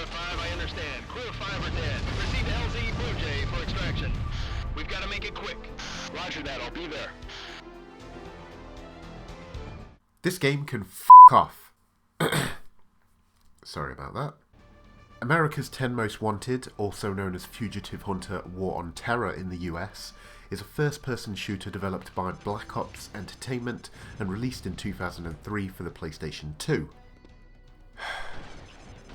Sierra 5, I understand. Crew of 5 are dead. Proceed to LZ Blue Jay for extraction. We've got to make it quick. Roger that, I'll be there. This game can f*** off. Sorry about that. America's 10 Most Wanted, also known as Fugitive Hunter War on Terror in the US, is a first-person shooter developed by Black Ops Entertainment and released in 2003 for the PlayStation 2.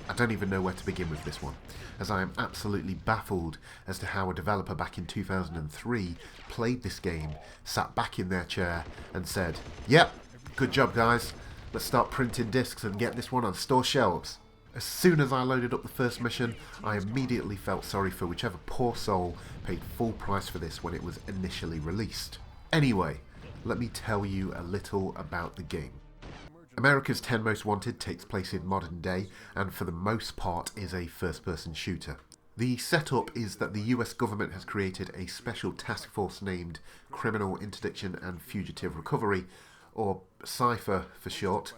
I don't even know where to begin with this one, as I am absolutely baffled as to how a developer back in 2003 played this game, sat back in their chair and said, "Yep, good job guys, let's start printing discs and get this one on store shelves." As soon as I loaded up the first mission, I immediately felt sorry for whichever poor soul paid full price for this when it was initially released. Anyway, let me tell you a little about the game. America's 10 Most Wanted takes place in modern day and for the most part is a first-person shooter. The setup is that the US government has created a special task force named Criminal Interdiction and Fugitive Recovery, or CIPHER for short,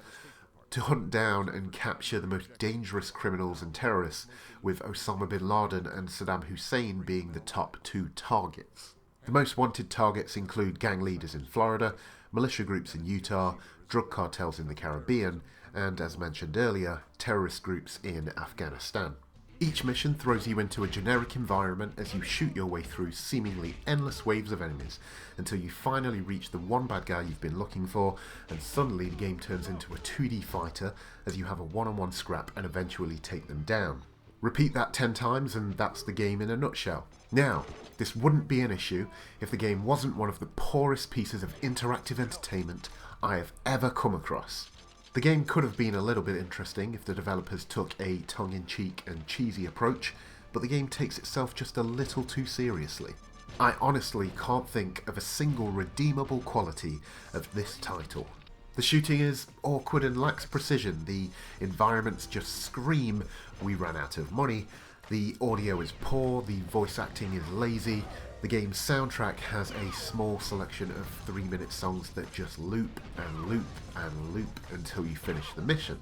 to hunt down and capture the most dangerous criminals and terrorists, with Osama bin Laden and Saddam Hussein being the top 2 targets. The most wanted targets include gang leaders in Florida, militia groups in Utah, drug cartels in the Caribbean, and, as mentioned earlier, terrorist groups in Afghanistan. Each mission throws you into a generic environment as you shoot your way through seemingly endless waves of enemies until you finally reach the one bad guy you've been looking for, and suddenly the game turns into a 2D fighter as you have a one-on-one scrap and eventually take them down. Repeat that 10 times and that's the game in a nutshell. Now, this wouldn't be an issue if the game wasn't one of the poorest pieces of interactive entertainment I have ever come across. The game could have been a little bit interesting if the developers took a tongue-in-cheek and cheesy approach, but the game takes itself just a little too seriously. I honestly can't think of a single redeemable quality of this title. The shooting is awkward and lacks precision, the environments just scream, "We ran out of money," the audio is poor, the voice acting is lazy, the game's soundtrack has a small selection of 3-minute songs that just loop and loop and loop until you finish the mission.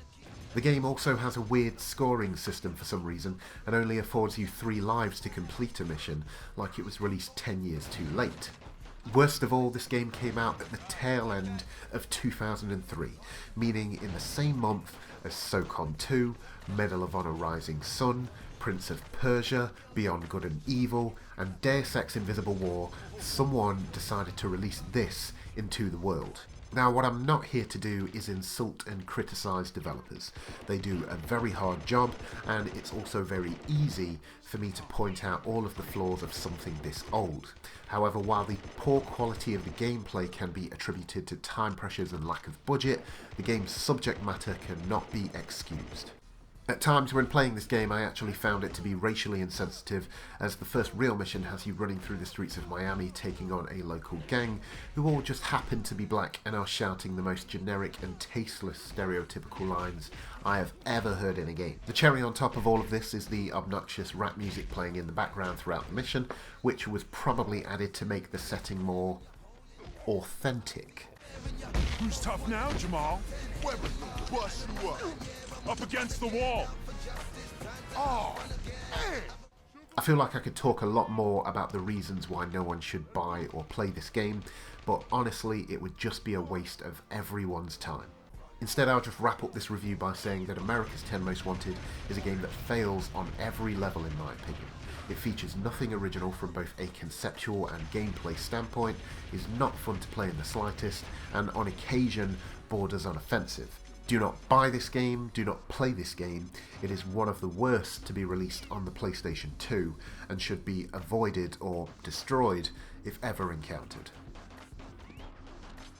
The game also has a weird scoring system for some reason and only affords you 3 lives to complete a mission, like it was released 10 years too late. Worst of all, this game came out at the tail end of 2003, meaning in the same month as SOCOM 2, Medal of Honor Rising Sun, Prince of Persia, Beyond Good and Evil, and Deus Ex Invisible War, someone decided to release this into the world. Now, what I'm not here to do is insult and criticise developers. They do a very hard job, and it's also very easy for me to point out all of the flaws of something this old. However, while the poor quality of the gameplay can be attributed to time pressures and lack of budget, the game's subject matter cannot be excused. At times when playing this game, I actually found it to be racially insensitive, as the first real mission has you running through the streets of Miami taking on a local gang, who all just happen to be black and are shouting the most generic and tasteless stereotypical lines I have ever heard in a game. The cherry on top of all of this is the obnoxious rap music playing in the background throughout the mission, which was probably added to make the setting more authentic. Who's tough now, Jamal? Weapon will bust you up. Up against the wall. Oh, man. I feel like I could talk a lot more about the reasons why no one should buy or play this game, but honestly it would just be a waste of everyone's time. Instead, I'll just wrap up this review by saying that America's 10 Most Wanted is a game that fails on every level in my opinion. It features nothing original from both a conceptual and gameplay standpoint, is not fun to play in the slightest, and on occasion borders on offensive. Do not buy this game, do not play this game. It is one of the worst to be released on the PlayStation 2 and should be avoided or destroyed if ever encountered.